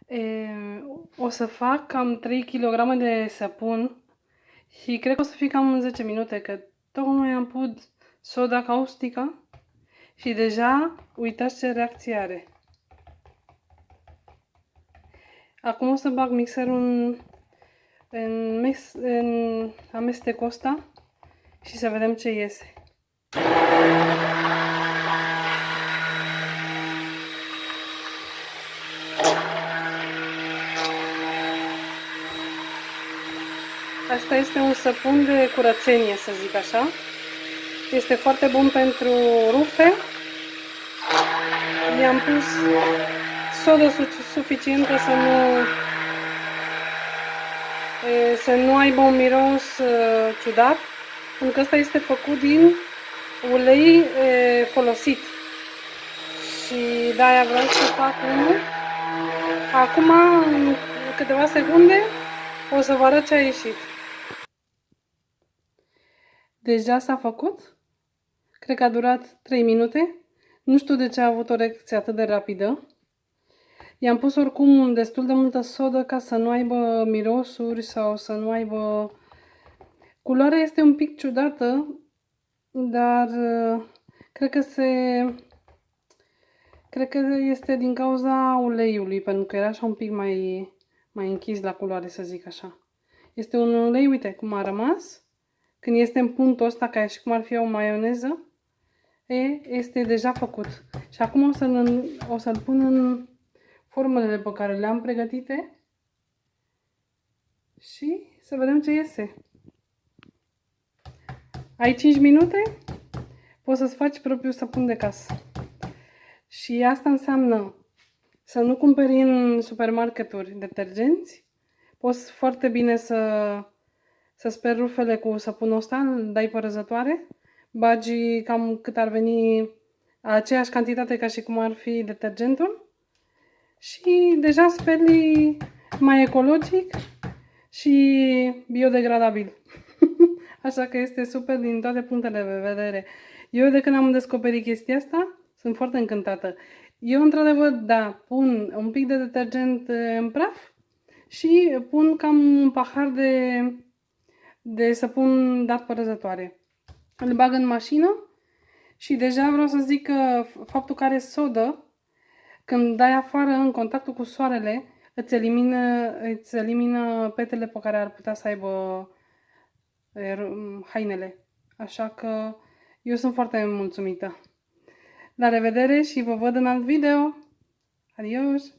E, o să fac cam 3 kg de săpun și cred că o să fie cam în 10 minute, că tocmai am pus soda caustică și deja uitați ce reacție are. Acum o să bag mixerul în amestecul ăsta și să vedem ce iese. Asta este un săpun de curățenie, să zic așa. Este foarte bun pentru rufe. I-am pus sodă suficientă să nu aibă un miros ciudat, pentru că ăsta este făcut din ulei folosit. Și de-aia vreau să fac unul. Acum, în câteva secunde, o să vă arăt ce a ieșit. Deja s-a făcut. Cred că a durat 3 minute. Nu știu de ce a avut o reacție atât de rapidă. I-am pus oricum destul de multă sodă ca să nu aibă mirosuri sau să nu aibă... Culoarea este un pic ciudată, dar cred că este din cauza uleiului, pentru că era așa un pic mai închis la culoare, să zic așa. Este un ulei, uite cum a rămas. Când este în punctul ăsta, ca și cum ar fi o maioneză, este deja făcut. Și acum o să-l pun în formele pe care le-am pregătite și să vedem ce iese. Ai 5 minute? Poți să-ți faci propriul săpun de casă. Și asta înseamnă să nu cumperi în supermarketuri detergenți. Poți foarte bine să speli rufele cu săpunul ăsta, îl dai pe răzătoare, bagi cam cât ar veni, aceeași cantitate ca și cum ar fi detergentul și deja speli mai ecologic și biodegradabil. Așa că este super din toate punctele de vedere. Eu de când am descoperit chestia asta, sunt foarte încântată. Eu, într-adevăr, da, pun un pic de detergent în praf și pun cam un pahar de săpun dat pe răzătoare. Îl bag în mașină și deja vreau să zic că faptul că are sodă, când dai afară în contactul cu soarele, îți elimină petele pe care ar putea să aibă hainele. Așa că eu sunt foarte mulțumită. La revedere și vă văd în alt video. Adios!